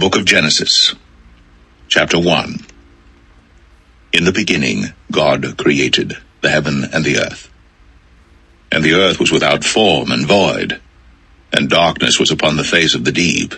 book of Genesis, chapter 1. In the beginning, God created the heaven and the earth. And the earth was without form and void, and darkness was upon the face of the deep.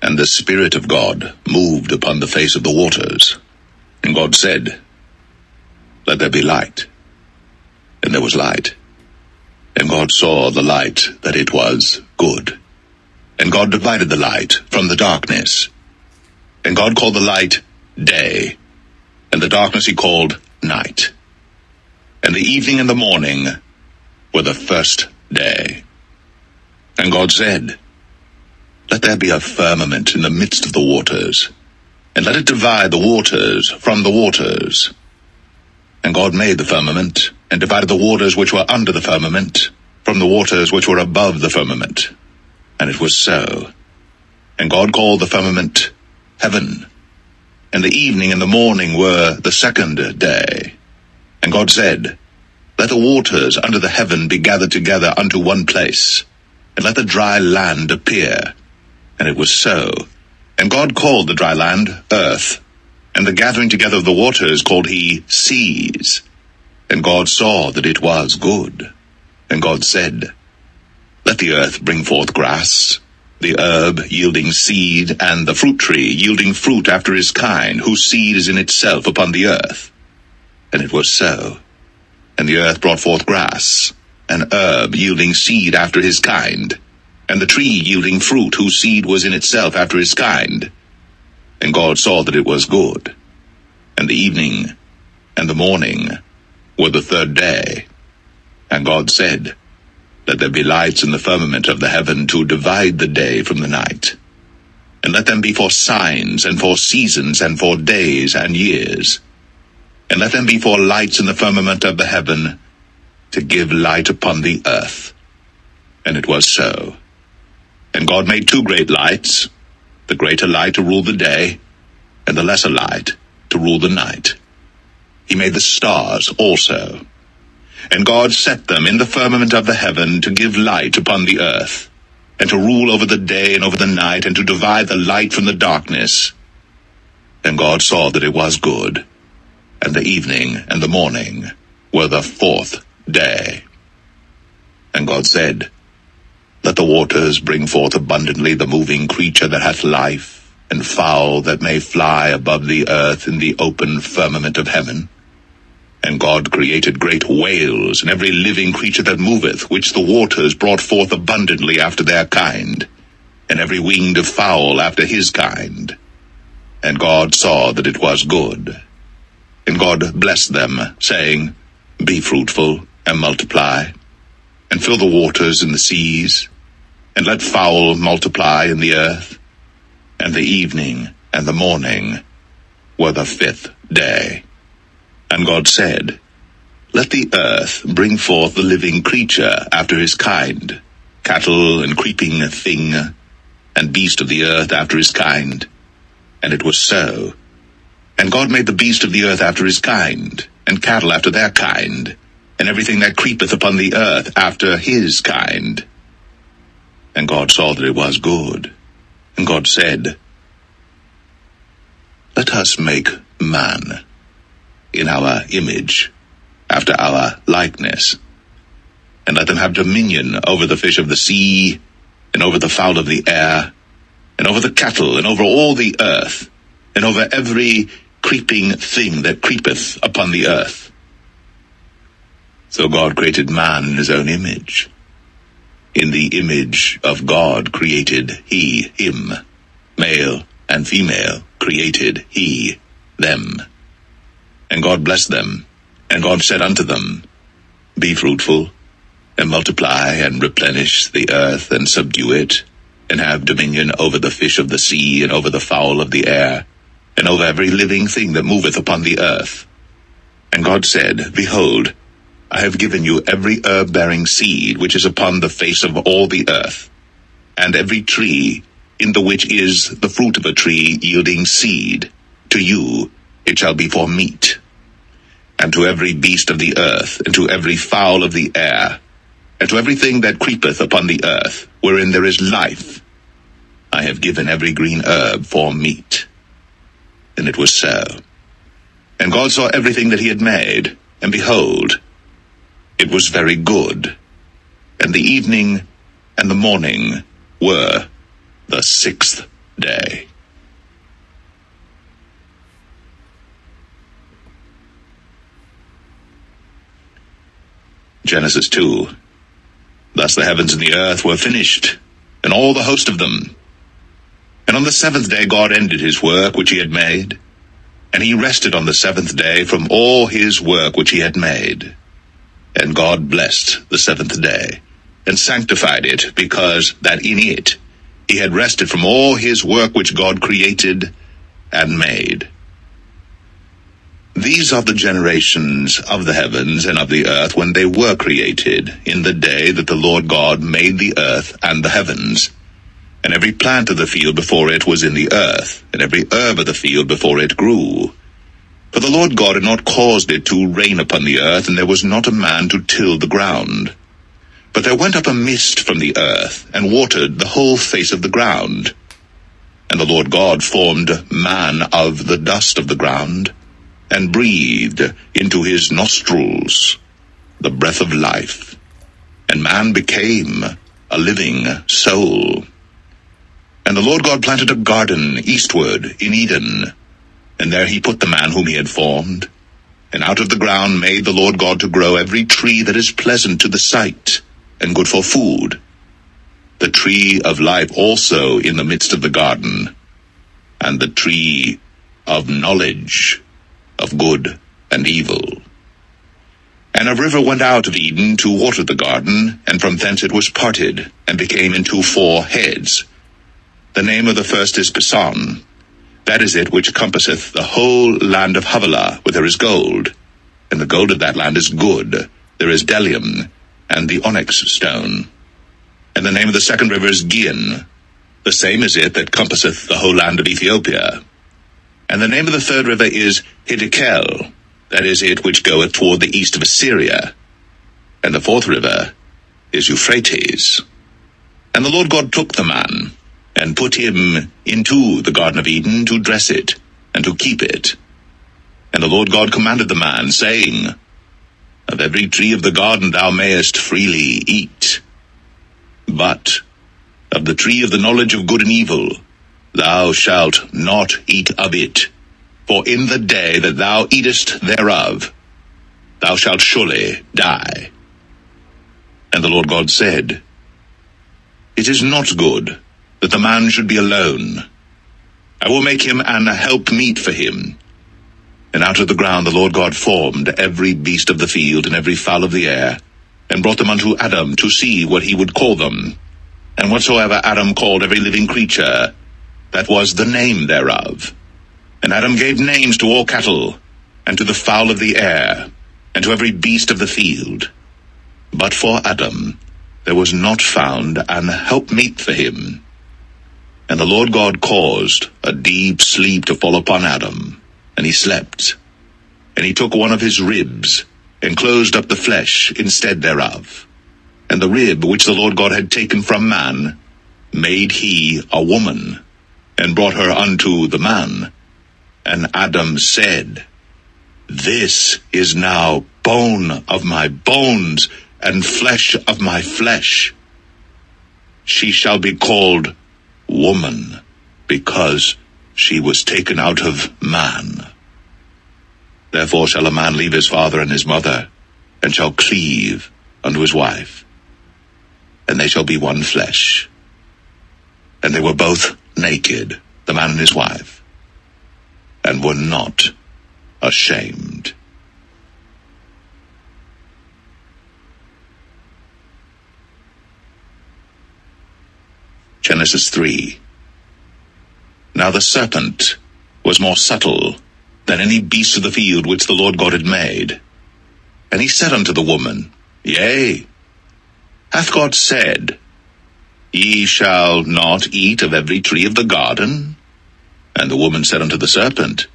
And the Spirit of God moved upon the face of the waters. And God said, "Let there be light." And there was light. And God saw the light that it was good. And God divided the light from the darkness. And God called the light day, and the darkness he called night. And the evening and the morning were the first day. And God said, "Let there be a firmament in the midst of the waters, and let it divide the waters from the waters." And God made the firmament, and divided the waters which were under the firmament from the waters which were above the firmament. And it was so. And God called the firmament heaven. And the evening and the morning were the second day. And God said, "Let the waters under the heaven be gathered together unto one place, and let the dry land appear." And it was so. And God called the dry land earth, and the gathering together of the waters called he seas. And God saw that it was good. And God said, "Let the earth bring forth grass, the herb yielding seed, and the fruit tree yielding fruit after his kind, whose seed is in itself upon the earth." And it was so. And the earth brought forth grass, an herb yielding seed after his kind, and the tree yielding fruit, whose seed was in itself after his kind. And God saw that it was good. And the evening and the morning were the third day. And God said, "Let there be lights in the firmament of the heaven to divide the day from the night. And let them be for signs, and for seasons, and for days and years. And let them be for lights in the firmament of the heaven, to give light upon the earth." And it was so. And God made two great lights, the greater light to rule the day, and the lesser light to rule the night. He made the stars also. And God set them in the firmament of the heaven to give light upon the earth, and to rule over the day and over the night, and to divide the light from the darkness. And God saw that it was good. And the evening and the morning were the fourth day. And God said, "Let the waters bring forth abundantly the moving creature that hath life, and fowl that may fly above the earth in the open firmament of heaven." And God created great whales, and every living creature that moveth, which the waters brought forth abundantly after their kind, and every winged fowl after his kind. And God saw that it was good. And God blessed them, saying, "Be fruitful, and multiply, and fill the waters in the seas, and let fowl multiply in the earth." And the evening and the morning were the fifth day. And God said, "Let the earth bring forth the living creature after his kind, cattle and creeping thing, and beast of the earth after his kind." And it was so. And God made the beast of the earth after his kind, and cattle after their kind, and everything that creepeth upon the earth after his kind. And God saw that it was good. And God said, "Let us make man in our image, after our likeness, and let them have dominion over the fish of the sea, and over the fowl of the air, and over the cattle, and over all the earth, and over every creeping thing that creepeth upon the earth." So God created man in his own image. In the image of God created he him. Male and female created he them. And God blessed them, and God said unto them, "Be fruitful, and multiply, and replenish the earth, and subdue it, and have dominion over the fish of the sea, and over the fowl of the air, and over every living thing that moveth upon the earth." And God said, "Behold, I have given you every herb-bearing seed which is upon the face of all the earth, and every tree in the which is the fruit of a tree yielding seed. To you it shall be for meat. And to every beast of the earth, and to every fowl of the air, and to everything that creepeth upon the earth, wherein there is life, I have given every green herb for meat." And it was so. And God saw everything that he had made, and behold, it was very good. And the evening and the morning were the sixth day. Genesis 2. Thus the heavens and the earth were finished, and all the host of them. And on the seventh day God ended his work which he had made, and he rested on the seventh day from all his work which he had made. And God blessed the seventh day, and sanctified it, because that in it he had rested from all his work which God created and made. These are the generations of the heavens and of the earth when they were created, in the day that the Lord God made the earth and the heavens. And every plant of the field before it was in the earth, and every herb of the field before it grew. For the Lord God had not caused it to rain upon the earth, and there was not a man to till the ground. But there went up a mist from the earth, and watered the whole face of the ground. And the Lord God formed man of the dust of the ground, and breathed into his nostrils the breath of life. And man became a living soul. And the Lord God planted a garden eastward in Eden, and there he put the man whom he had formed. And out of the ground made the Lord God to grow every tree that is pleasant to the sight, and good for food. The tree of life also in the midst of the garden, and the tree of knowledge of good and evil. And a river went out of Eden to water the garden, and from thence it was parted, and became into 4 heads. The name of the first is Pison. That is it which compasseth the whole land of Havilah, where there is gold. And the gold of that land is good. There is bdellium, and the onyx stone. And the name of the second river is Gihon. The same is it that compasseth the whole land of Ethiopia. And the name of the third river is Hiddekel. That is it which goeth toward the east of Assyria. And the fourth river is Euphrates. And the Lord God took the man, and put him into the Garden of Eden to dress it, and to keep it. And the Lord God commanded the man, saying, Of every tree of the garden thou mayest freely eat, but of the tree of the knowledge of good and evil thou shalt not eat of it, for in the day that thou eatest thereof thou shalt surely die. And the Lord God said, It is not good that the man should be alone. I will make him an helpmeet for him. And out of the ground the Lord God formed every beast of the field and every fowl of the air, and brought them unto Adam to see what he would call them. And whatsoever Adam called every living creature, that was the name thereof. And Adam gave names to all cattle, and to the fowl of the air, and to every beast of the field. But for Adam there was not found an helpmeet for him. And the Lord God caused a deep sleep to fall upon Adam, and he slept. And he took one of his ribs, and closed up the flesh instead thereof. And the rib which the Lord God had taken from man made he a woman, and brought her unto the man. And Adam said, This is now bone of my bones, and flesh of my flesh. She shall be called woman, because she was taken out of man. Therefore shall a man leave his father and his mother, and shall cleave unto his wife, and they shall be one flesh. And they were both naked, the man and his wife, and were not ashamed. Genesis 3. Now the serpent was more subtle than any beast of the field which the Lord God had made. And he said unto the woman, Yea, hath God said, Ye shall not eat of every tree of the garden? And the woman said unto the serpent,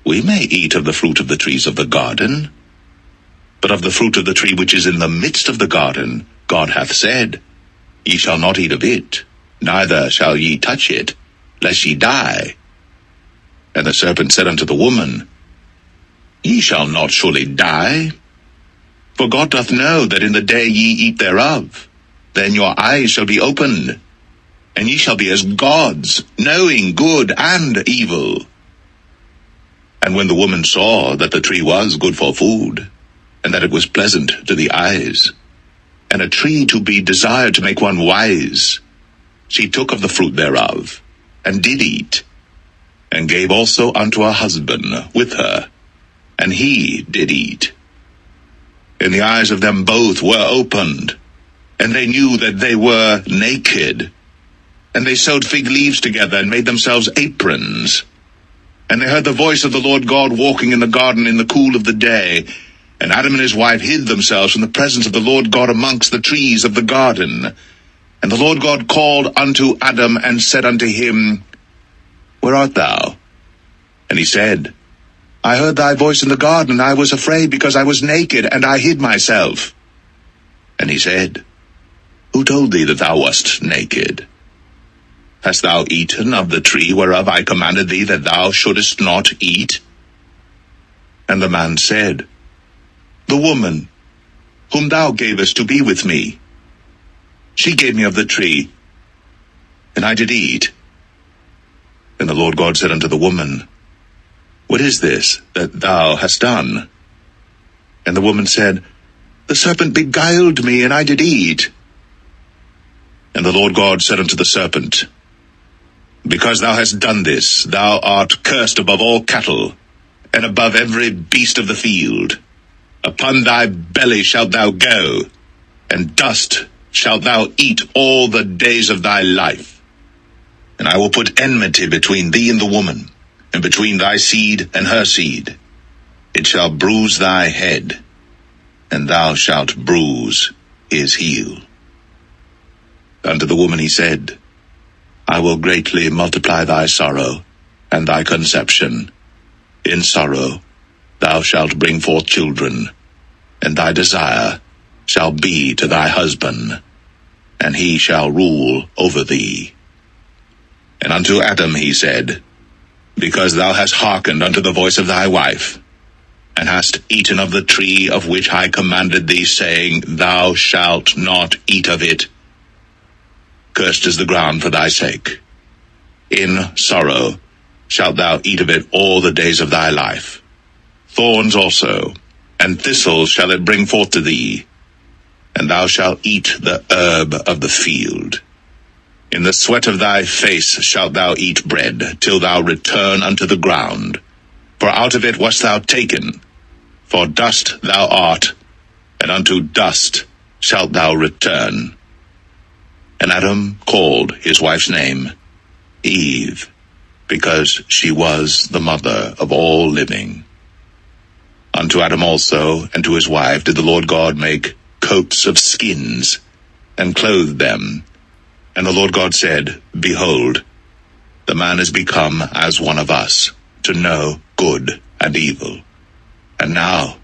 We may eat of the fruit of the trees of the garden, but of the fruit of the tree which is in the midst of the garden, God hath said, Ye shall not eat of it, neither shall ye touch it, lest ye die. And the serpent said unto the woman, Ye shall not surely die. For God doth know that in the day ye eat thereof, then your eyes shall be opened, and ye shall be as gods, knowing good and evil. And when the woman saw that the tree was good for food, and that it was pleasant to the eyes, and a tree to be desired to make one wise, she took of the fruit thereof, and did eat, and gave also unto her husband with her, and he did eat. And the eyes of them both were opened, and they knew that they were naked. And they sewed fig leaves together, and made themselves aprons. And they heard the voice of the Lord God walking in the garden in the cool of the day. And Adam and his wife hid themselves from the presence of the Lord God amongst the trees of the garden. And the Lord God called unto Adam, and said unto him, Where art thou? And he said, I heard thy voice in the garden, and I was afraid, because I was naked, and I hid myself. And he said, Who told thee that thou wast naked? Hast thou eaten of the tree whereof I commanded thee that thou shouldest not eat? And the man said, The woman, whom thou gavest to be with me, she gave me of the tree, and I did eat. And the Lord God said unto the woman, What is this that thou hast done? And the woman said, The serpent beguiled me, and I did eat. And the Lord God said unto the serpent, Because thou hast done this, thou art cursed above all cattle, and above every beast of the field. Upon thy belly shalt thou go, and dust shalt thou eat all the days of thy life. And I will put enmity between thee and the woman, and between thy seed and her seed. It shall bruise thy head, and thou shalt bruise his heel. Unto the woman he said, I will greatly multiply thy sorrow, and thy conception. In sorrow thou shalt bring forth children, and thy desire shall be to thy husband, and he shall rule over thee. And unto Adam he said, Because thou hast hearkened unto the voice of thy wife, and hast eaten of the tree of which I commanded thee, saying, Thou shalt not eat of it, cursed is the ground for thy sake. In sorrow shalt thou eat of it all the days of thy life. Thorns also, and thistles shall it bring forth to thee, and thou shalt eat the herb of the field. In the sweat of thy face shalt thou eat bread, till thou return unto the ground. For out of it wast thou taken, for dust thou art, and unto dust shalt thou return. And Adam called his wife's name Eve, because she was the mother of all living. Unto Adam also and to his wife did the Lord God make coats of skins, and clothed them. And the Lord God said, Behold, the man is become as one of us, to know good and evil. And now,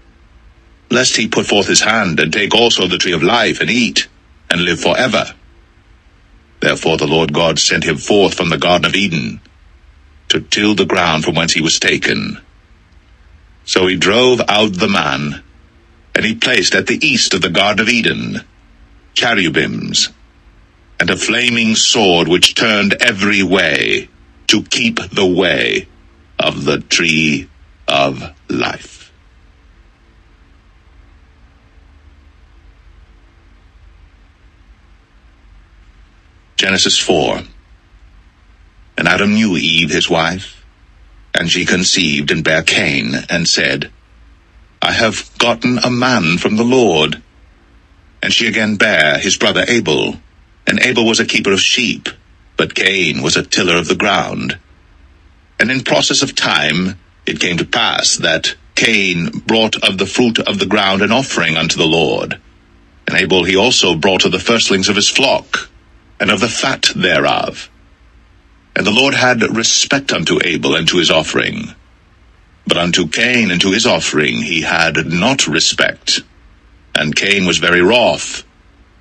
lest he put forth his hand, and take also the tree of life, and eat, and live forever. Therefore the Lord God sent him forth from the Garden of Eden, to till the ground from whence he was taken. So he drove out the man, and he placed at the east of the Garden of Eden cherubims, and a flaming sword which turned every way, to keep the way of the tree of life. Genesis 4. And Adam knew Eve his wife, and she conceived and bare Cain, and said, I have gotten a man from the Lord. And she again bare his brother Abel. And Abel was a keeper of sheep, but Cain was a tiller of the ground. And in process of time it came to pass that Cain brought of the fruit of the ground an offering unto the Lord. And Abel he also brought of the firstlings of his flock, and of the fat thereof. And the Lord had respect unto Abel and to his offering. But unto Cain and to his offering he had not respect. And Cain was very wroth,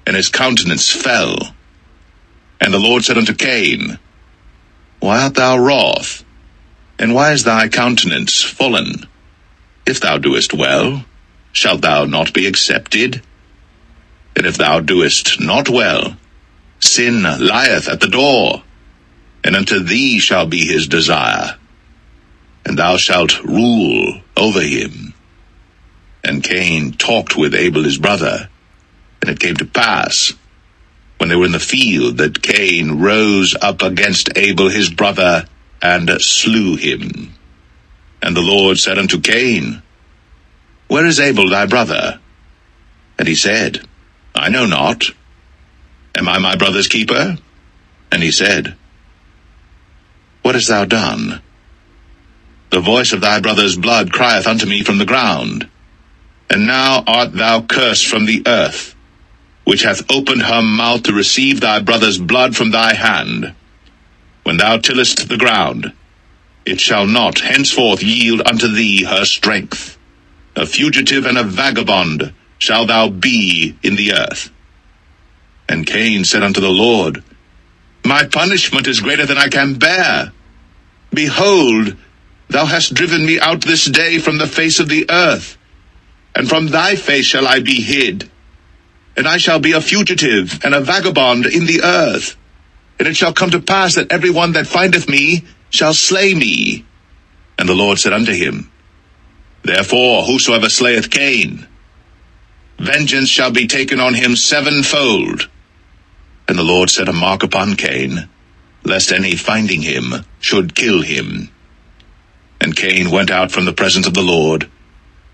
and his countenance fell. And the Lord said unto Cain, Why art thou wroth? And why is thy countenance fallen? If thou doest well, shalt thou not be accepted? And if thou doest not well, sin lieth at the door, and unto thee shall be his desire, and thou shalt rule over him. And Cain talked with Abel his brother, and it came to pass, when they were in the field, that Cain rose up against Abel his brother, and slew him. And the Lord said unto Cain, Where is Abel thy brother? And he said, I know not. Am I my brother's keeper? And he said, What hast thou done? The voice of thy brother's blood crieth unto me from the ground. And now art thou cursed from the earth, which hath opened her mouth to receive thy brother's blood from thy hand. When thou tillest the ground, it shall not henceforth yield unto thee her strength. A fugitive and a vagabond shalt thou be in the earth. And Cain said unto the Lord, My punishment is greater than I can bear. Behold, thou hast driven me out this day from the face of the earth, and from thy face shall I be hid. And I shall be a fugitive and a vagabond in the earth. And it shall come to pass that every one that findeth me shall slay me. And the Lord said unto him, Therefore whosoever slayeth Cain, vengeance shall be taken on him sevenfold. And the Lord set a mark upon Cain, lest any finding him should kill him. And Cain went out from the presence of the Lord,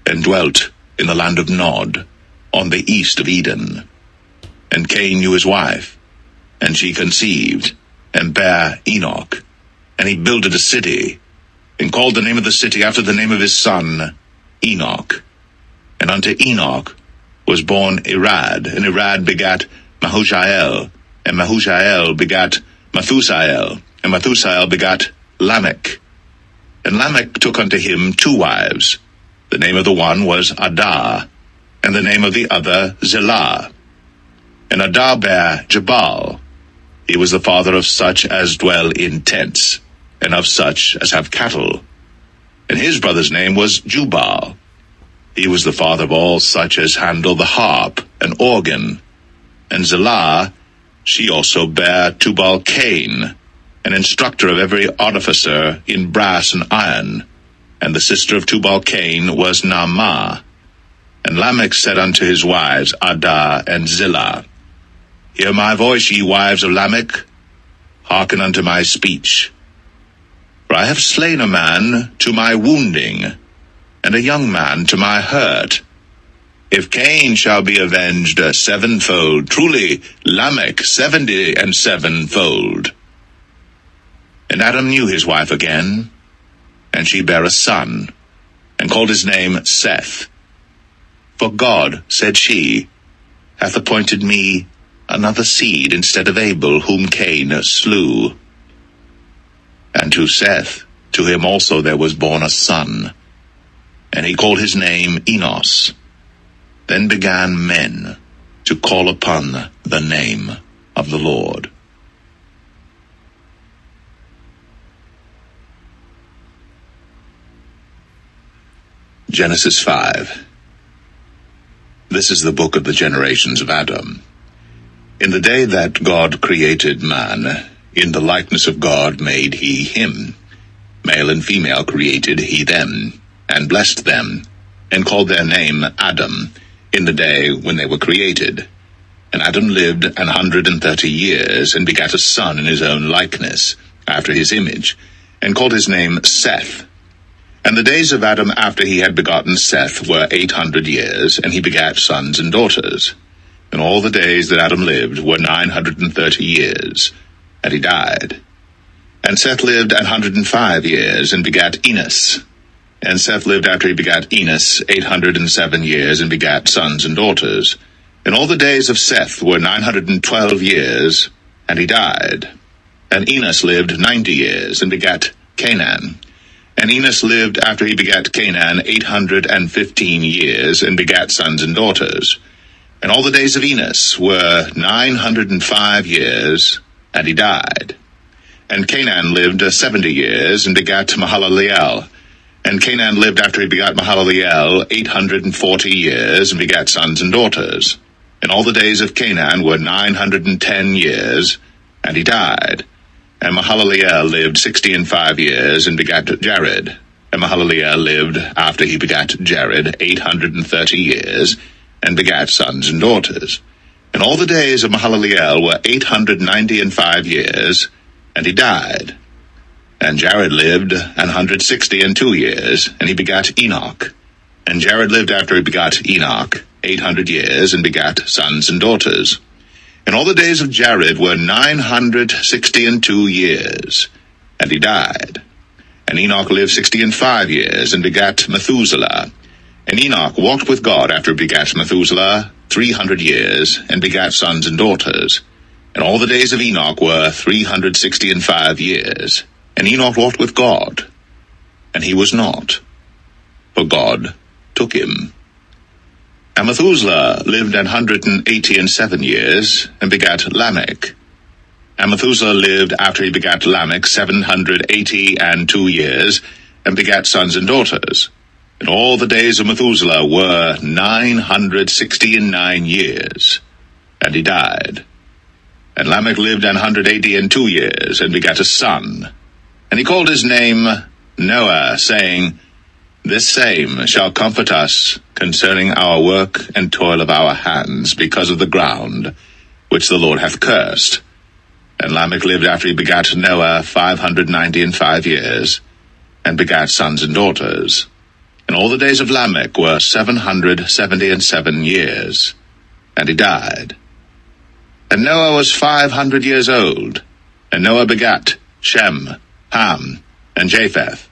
and dwelt in the land of Nod, on the east of Eden. And Cain knew his wife, and she conceived, and bare Enoch. And he builded a city, and called the name of the city after the name of his son, Enoch. And unto Enoch was born Irad, and Irad begat Mahushael, and Mahushael begat Methusael, and Methusael begat Lamech. And Lamech took unto him 2 wives. The name of the one was Adah, and the name of the other Zillah. And Adah bare Jabal. He was the father of such as dwell in tents, and of such as have cattle. And his brother's name was Jubal. He was the father of all such as handle the harp and organ. And Zillah, she also bare Tubal-Cain, an instructor of every artificer in brass and iron. And the sister of Tubal-Cain was Naamah. And Lamech said unto his wives, Adah and Zillah, Hear my voice, ye wives of Lamech, hearken unto my speech. For I have slain a man to my wounding, and a young man to my hurt. If Cain shall be avenged sevenfold, truly Lamech 77fold. And Adam knew his wife again, and she bare a son, and called his name Seth. For God, said she, hath appointed me another seed instead of Abel, whom Cain slew. And to Seth, to him also there was born a son, and he called his name Enos. Then began men to call upon the name of the Lord. Genesis 5. This is the book of the generations of Adam. In the day that God created man, in the likeness of God made he him. Male and female created he them, and blessed them, and called their name Adam, in the day when they were created. And Adam lived 130 years, and begat a son in his own likeness, after his image, and called his name Seth. And the days of Adam after he had begotten Seth were 800 years, and he begat sons and daughters. And all the days that Adam lived were 930 years, and he died. And Seth lived 105 years, and begat Enos. And Seth lived after he begat Enos 807 years, and begat sons and daughters. And all the days of Seth were 912 years, and he died. And Enos lived 90 years, and begat Canaan. And Enos lived after he begat Canaan 815 years, and begat sons and daughters. And all the days of Enos were 905 years, and he died. And Canaan lived 70 years, and begat Mahalaleel. And Canaan lived after he begat Mahalaleel 840 years, and begat sons and daughters. And all the days of Canaan were 910 years, and he died. And Mahalaleel lived 65 years, and begat Jared. And Mahalaleel lived after he begat Jared 830 years, and begat sons and daughters. And all the days of Mahalaleel were 895 years, and he died. And Jared lived 162 years, and he begat Enoch. And Jared lived after he begat Enoch 800 years, and begat sons and daughters. And all the days of Jared were 962 years, and he died. And Enoch lived 65 years, and begat Methuselah. And Enoch walked with God after he begat Methuselah 300 years, and begat sons and daughters. And all the days of Enoch were 365 years. And Enoch walked with God, and he was not, for God took him. And Methuselah lived 187 years, and begat Lamech. And Methuselah lived after he begat Lamech 782 years, and begat sons and daughters. And all the days of Methuselah were 969 years, and he died. And Lamech lived 182 years, and begat a son. And he called his name Noah, saying, This same shall comfort us concerning our work and toil of our hands, because of the ground which the Lord hath cursed. And Lamech lived after he begat Noah 595 years, and begat sons and daughters. And all the days of Lamech were 777 years, and he died. And Noah was 500 years old, and Noah begat Shem, Ham, and Japheth.